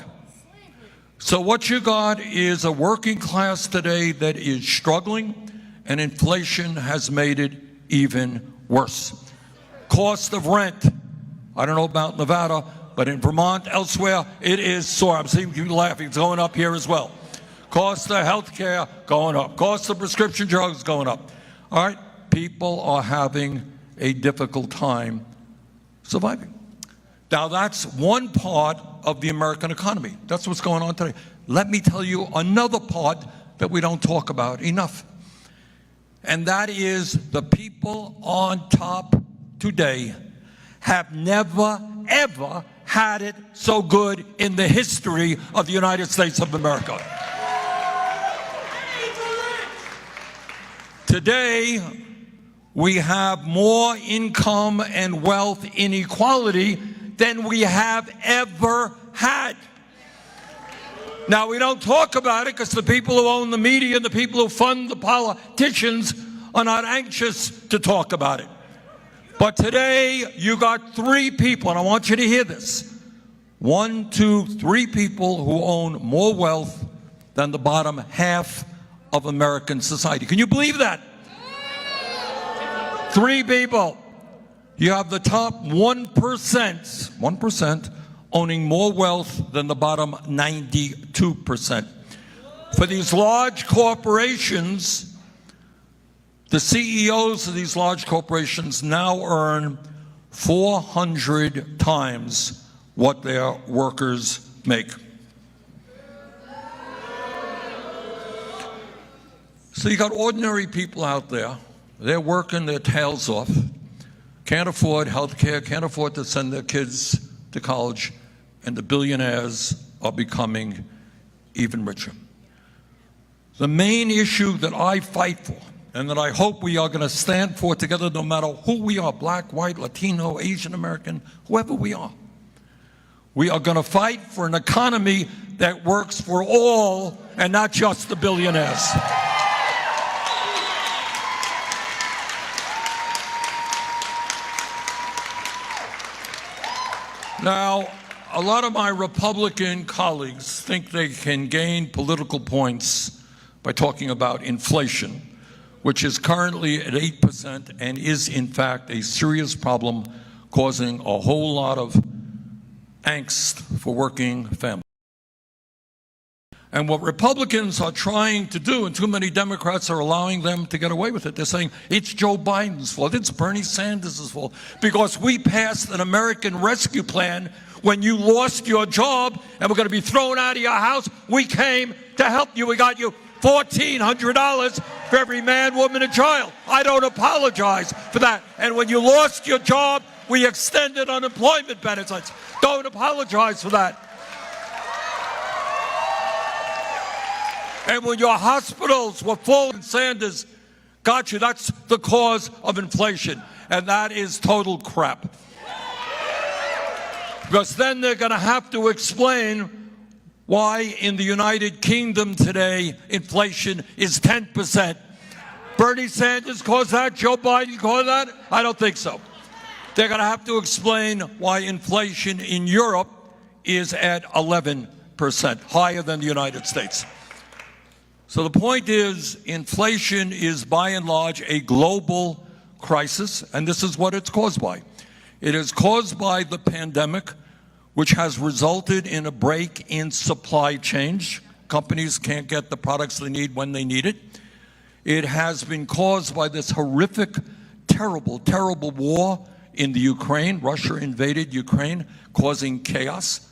So what you got is a working class today that is struggling, and inflation has made it even worse. Cost of rent. I don't know about Nevada, but in Vermont, elsewhere, it is soaring. I'm seeing you laughing. It's going up here as well. Cost of health care going up. Cost of prescription drugs going up. All right? People are having a difficult time surviving. Now, that's one part of the American economy. That's what's going on today. Let me tell you another part that we don't talk about enough. And that is the people on top today have never, ever had it so good in the history of the United States of America. Today, we have more income and wealth inequality than we have ever had. Now, we don't talk about it because the people who own the media and the people who fund the politicians are not anxious to talk about it. But today, you got 3 people, and I want you to hear this. 1, 2, 3 people who own more wealth than the bottom half of American society. Can you believe that? 3 people. You have the top 1% owning more wealth than the bottom 92%. For these large corporations, the CEOs of these large corporations now earn 400 times what their workers make. So you got ordinary people out there. They're working their tails off, can't afford health care, can't afford to send their kids to college, and the billionaires are becoming even richer. The main issue that I fight for, and that I hope we are going to stand for together no matter who we are, black, white, Latino, Asian American, whoever we are going to fight for an economy that works for all and not just the billionaires. Now, a lot of my Republican colleagues think they can gain political points by talking about inflation, which is currently at 8% and is in fact a serious problem causing a whole lot of angst for working families. And what Republicans are trying to do, and too many Democrats are allowing them to get away with it, they're saying it's Joe Biden's fault, it's Bernie Sanders' fault, because we passed an American Rescue Plan when you lost your job and were going to be thrown out of your house. We came to help you. We got you $1,400 for every man, woman, and child. I don't apologize for that. And when you lost your job, we extended unemployment benefits. Don't apologize for that. And when your hospitals were full and Sanders got you, that's the cause of inflation. And that is total crap. Because then they're going to have to explain why in the United Kingdom today inflation is 10%. Bernie Sanders caused that? Joe Biden caused that? I don't think so. They're going to have to explain why inflation in Europe is at 11%, higher than the United States. So the point is, inflation is by and large a global crisis, and this is what it's caused by. It is caused by the pandemic, which has resulted in a break in supply chains, Companies can't get the products they need when they need it. It has been caused by this horrific, terrible, terrible war in the Ukraine. Russia invaded Ukraine, causing chaos.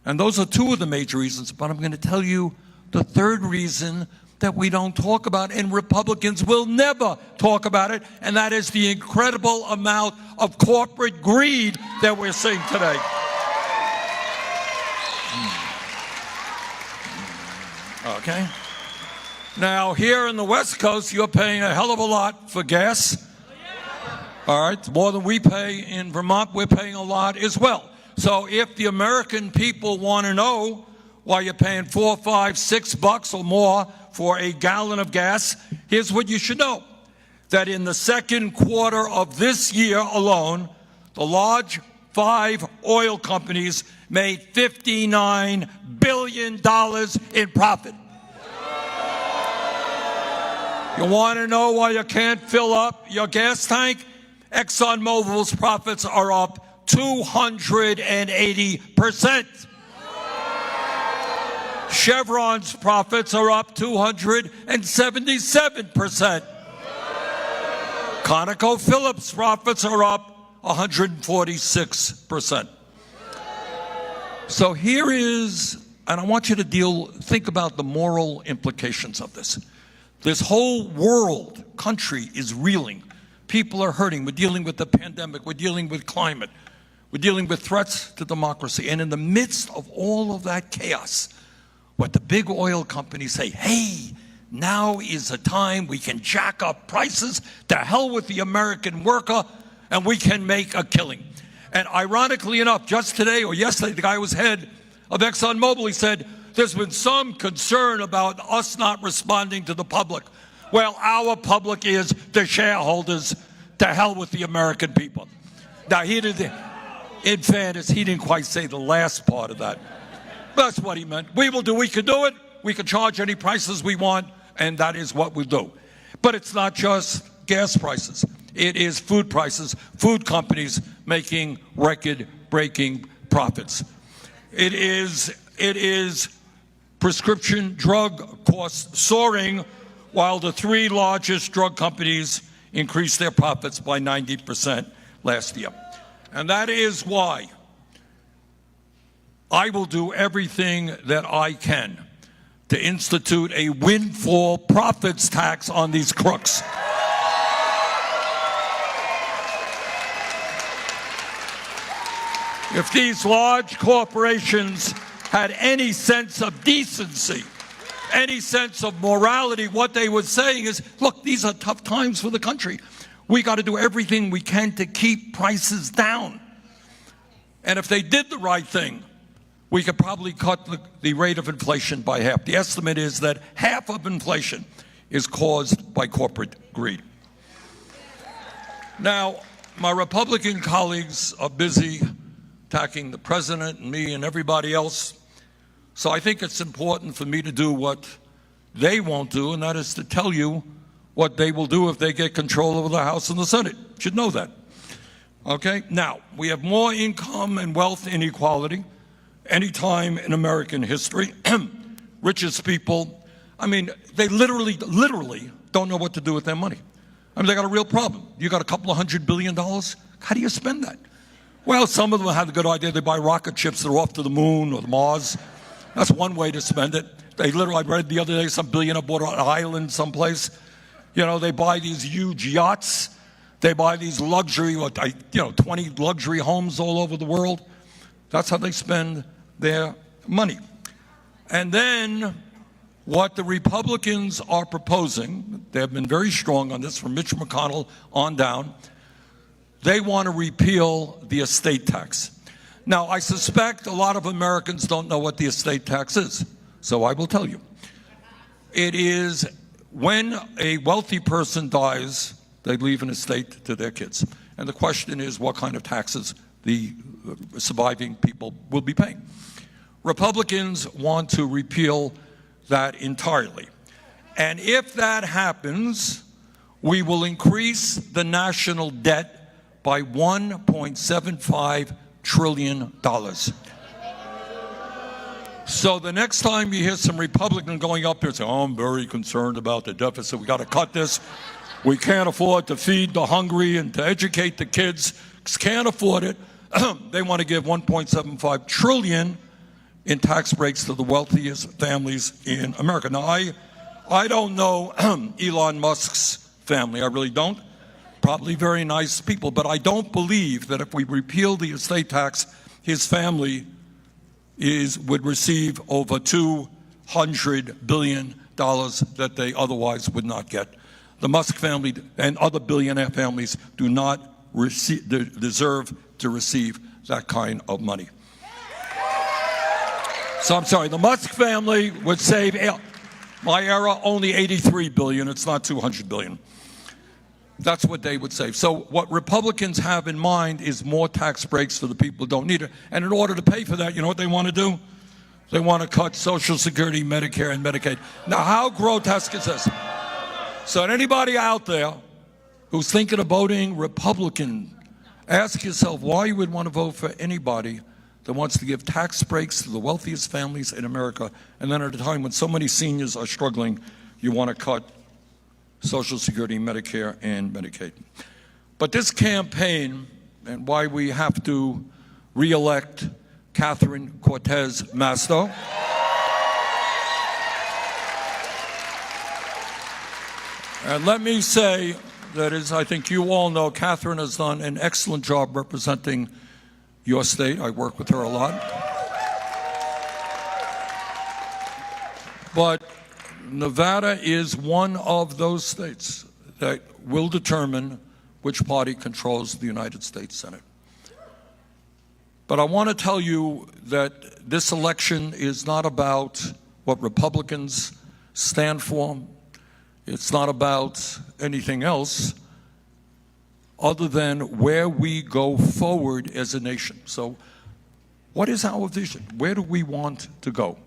And those are two of the major reasons, but I'm going to tell you the third reason that we don't talk about, and Republicans will never talk about it, and that is the incredible amount of corporate greed that we're seeing today. Okay? Now, here in the West Coast, you're paying a hell of a lot for gas. All right? More than we pay in Vermont, we're paying a lot as well. So if the American people want to know why you're paying $4, $5, $6 or more for a gallon of gas, here's what you should know. That in the second quarter of this year alone, the large 5 oil companies made $59 billion in profit. You want to know why you can't fill up your gas tank? ExxonMobil's profits are up 280%. Chevron's profits are up 277%. ConocoPhillips' profits are up 146%. So here is, and I want you to think about the moral implications of this. This whole world, country is reeling. People are hurting. We're dealing with the pandemic. We're dealing with climate. We're dealing with threats to democracy. And in the midst of all of that chaos, what the big oil companies say, hey, now is a time we can jack up prices, to hell with the American worker, and we can make a killing. And ironically enough, just today or yesterday, the guy who was head of ExxonMobil, he said, there's been some concern about us not responding to the public. Well, our public is the shareholders. To hell with the American people. Now, in fairness, he didn't quite say the last part of that. That's what he meant. We can do it. We can charge any prices we want, and that is what we do. But it's not just gas prices. It is food prices, food companies making record-breaking profits. It is prescription drug costs soaring, while the 3 largest drug companies increased their profits by 90% last year. And that is why I will do everything that I can to institute a windfall profits tax on these crooks. If these large corporations had any sense of decency, any sense of morality, what they were saying is, look, these are tough times for the country. We got to do everything we can to keep prices down. And if they did the right thing, we could probably cut the rate of inflation by half. The estimate is that half of inflation is caused by corporate greed. Now, my Republican colleagues are busy attacking the president and me and everybody else. So I think it's important for me to do what they won't do, and that is to tell you what they will do if they get control over the House and the Senate. You should know that. Okay? Now, we have more income and wealth inequality any time in American history. Richest people, I mean, they literally don't know what to do with their money. I mean, they got a real problem. You got a couple of $100 billion. How do you spend that? Well, some of them have a good idea. They buy rocket ships that are off to the moon or Mars. That's one way to spend it. They literally, I read the other day, some billionaire bought an island someplace. You know, they buy these huge yachts. They buy these luxury, 20 luxury homes all over the world. That's how they spend their money. And then what the Republicans are proposing, they have been very strong on this from Mitch McConnell on down, they want to repeal the estate tax. Now, I suspect a lot of Americans don't know what the estate tax is, so I will tell you. It is when a wealthy person dies, they leave an estate to their kids. And the question is what kind of taxes the surviving people will be paying. Republicans want to repeal that entirely. And if that happens, we will increase the national debt by $1.75 trillion. So the next time you hear some Republican going up there and say, oh, I'm very concerned about the deficit, we got to cut this, we can't afford to feed the hungry and to educate the kids, can't afford it, they want to give $1.75 trillion in tax breaks to the wealthiest families in America. Now, I don't know Elon Musk's family, I really don't. Probably very nice people, but I don't believe that if we repeal the estate tax, his family would receive over $200 billion that they otherwise would not get. The Musk family and other billionaire families do not deserve to receive that kind of money. So I'm sorry, the Musk family would save, my era, only $83 billion. It's not $200 billion. That's what they would save. So what Republicans have in mind is more tax breaks for the people who don't need it. And in order to pay for that, you know what they want to do? They want to cut Social Security, Medicare, and Medicaid. Now, how grotesque is this? So anybody out there who's thinking of voting Republican, ask yourself why you would want to vote for anybody that wants to give tax breaks to the wealthiest families in America, and then at a time when so many seniors are struggling, you want to cut Social Security, Medicare, and Medicaid. But this campaign, and why we have to re-elect Catherine Cortez Masto, and let me say that, as I think you all know, Catherine has done an excellent job representing your state. I work with her a lot. But Nevada is one of those states that will determine which party controls the United States Senate. But I want to tell you that this election is not about what Republicans stand for. It's not about anything else other than where we go forward as a nation. So what is our vision? Where do we want to go?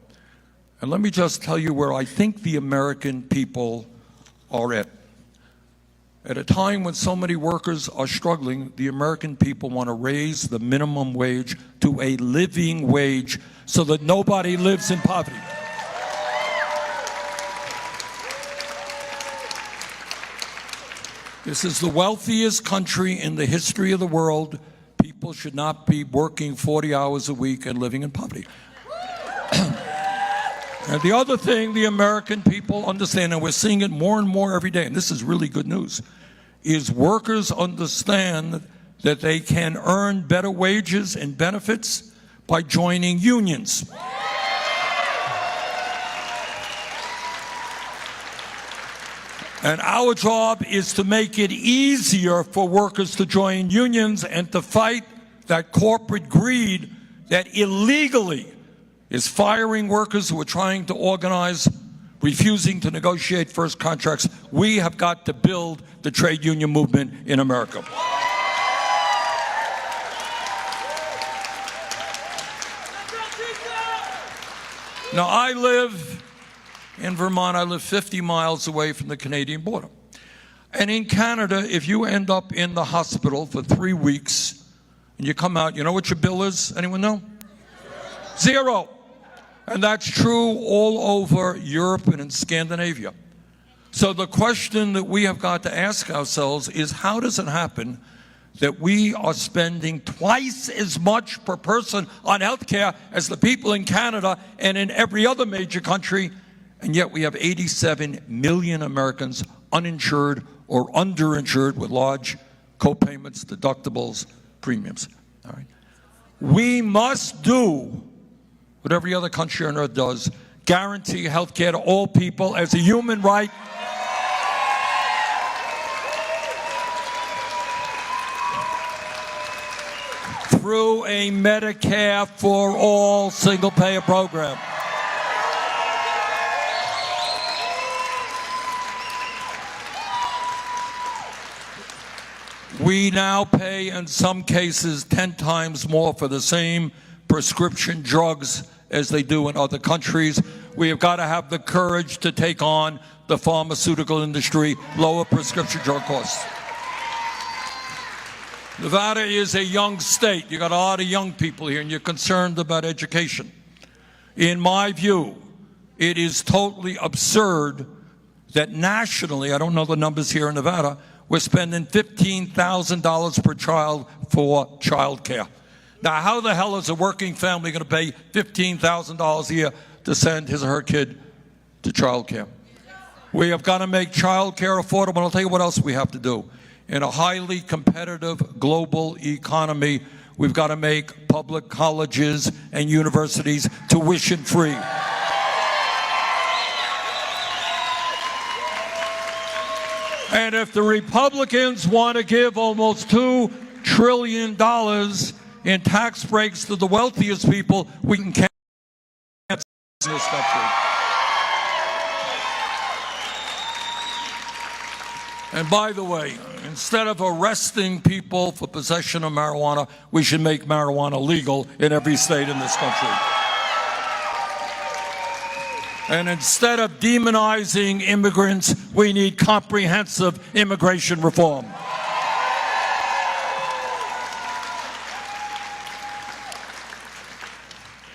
And let me just tell you where I think the American people are at. At a time when so many workers are struggling, the American people want to raise the minimum wage to a living wage so that nobody lives in poverty. This is the wealthiest country in the history of the world. People should not be working 40 hours a week and living in poverty. And the other thing the American people understand, and we're seeing it more and more every day, and this is really good news, is workers understand that they can earn better wages and benefits by joining unions. And our job is to make it easier for workers to join unions and to fight that corporate greed that illegally is firing workers who are trying to organize, refusing to negotiate first contracts. We have got to build the trade union movement in America. Now, I live in Vermont. I live 50 miles away from the Canadian border. And in Canada, if you end up in the hospital for 3 weeks and you come out, you know what your bill is? Anyone know? Zero. And that's true all over Europe and in Scandinavia. So the question that we have got to ask ourselves is, how does it happen that we are spending twice as much per person on health care as the people in Canada and in every other major country, and yet we have 87 million Americans uninsured or underinsured with large co-payments, deductibles, premiums. All right. We must do what every other country on earth does, guarantee health care to all people as a human right. Through a Medicare for all single-payer program. We now pay, in some cases, 10 times more for the same prescription drugs as they do in other countries. We have got to have the courage to take on the pharmaceutical industry, lower prescription drug costs. Nevada is a young state. You got a lot of young people here, and you're concerned about education. In my view, it is totally absurd that nationally, I don't know the numbers here in Nevada, we're spending $15,000 per child for child care. Now, how the hell is a working family going to pay $15,000 a year to send his or her kid to child care? We have got to make child care affordable. I'll tell you what else we have to do. In a highly competitive global economy, we've got to make public colleges and universities tuition-free. And if the Republicans want to give almost $2 trillion in tax breaks to the wealthiest people, we can cancel this country. And by the way, instead of arresting people for possession of marijuana, we should make marijuana legal in every state in this country. And instead of demonizing immigrants, we need comprehensive immigration reform.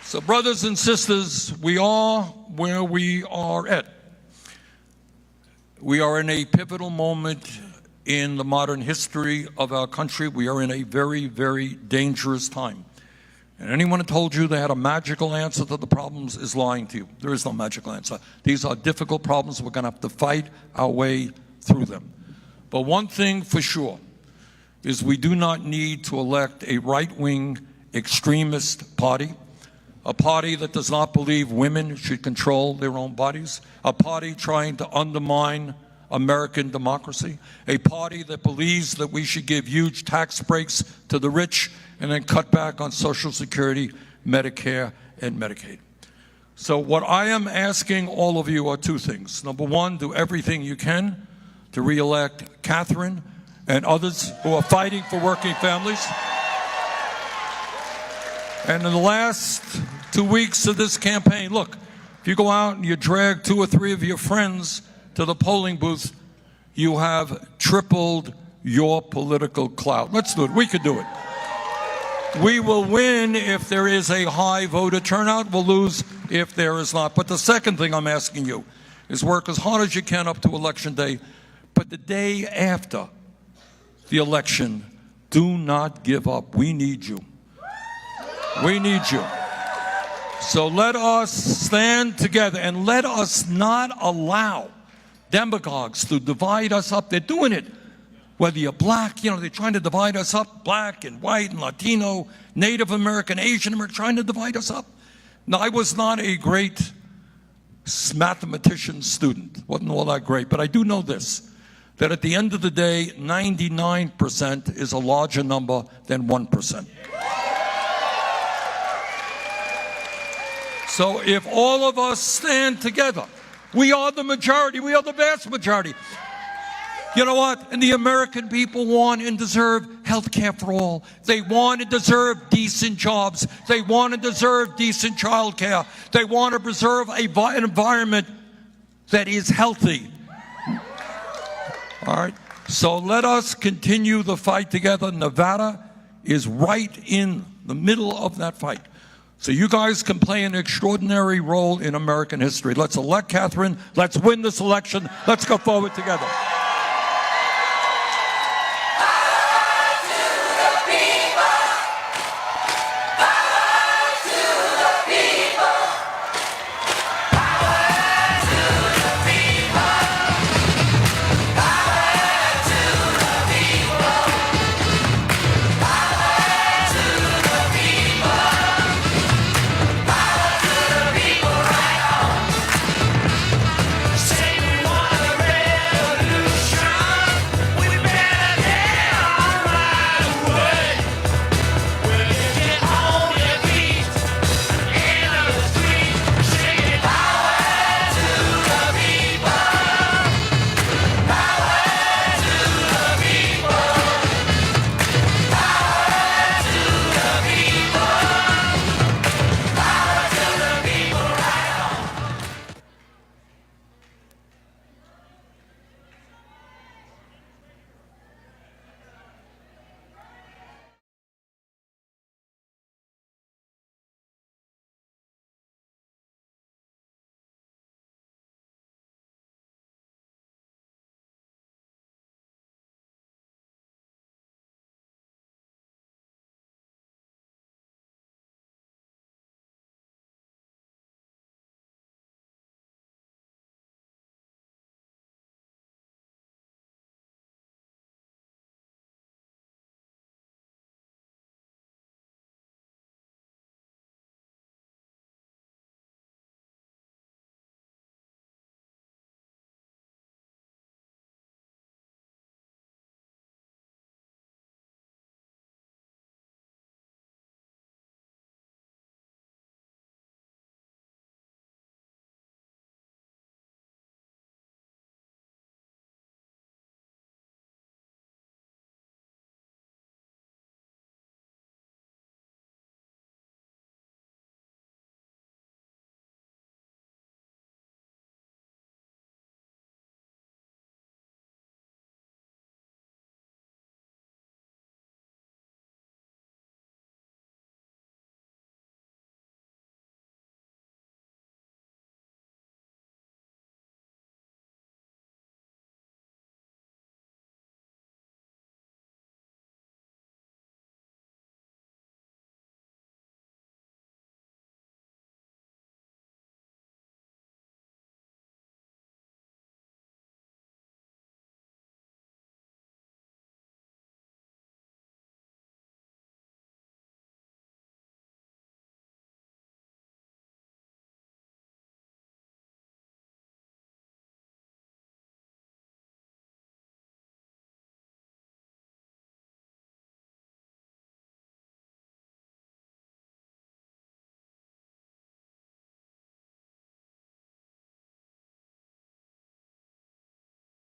So, brothers and sisters, we are where we are at. We are in a pivotal moment in the modern history of our country. We are in a very, very dangerous time. And anyone who told you they had a magical answer to the problems is lying to you. There is no magical answer. These are difficult problems. We're going to have to fight our way through them. But one thing for sure is we do not need to elect a right-wing extremist party, a party that does not believe women should control their own bodies, a party trying to undermine American democracy, a party that believes that we should give huge tax breaks to the rich and then cut back on Social Security, Medicare, and Medicaid. So what I am asking all of you are two things. Number one, do everything you can to re-elect Catherine and others who are fighting for working families. And in the last 2 weeks of this campaign, look, if you go out and you drag 2 or 3 of your friends to the polling booth, you have tripled your political clout. Let's do it. We could do it. We will win if there is a high voter turnout. We'll lose if there is not. But the second thing I'm asking you is work as hard as you can up to Election Day. But the day after the election, do not give up. We need you. We need you. So let us stand together and let us not allow demagogues to divide us up. They're doing it. Whether you're black, you know, they're trying to divide us up, black and white and Latino, Native American, Asian American, trying to divide us up. Now, I was not a great mathematician student, wasn't all that great, but I do know this, that at the end of the day, 99% is a larger number than 1%. So if all of us stand together, we are the majority, we are the vast majority. You know what? And the American people want and deserve health care for all. They want and deserve decent jobs. They want and deserve decent child care. They want to preserve an environment that is healthy. All right? So let us continue the fight together. Nevada is right in the middle of that fight. So you guys can play an extraordinary role in American history. Let's elect Catherine. Let's win this election. Let's go forward together.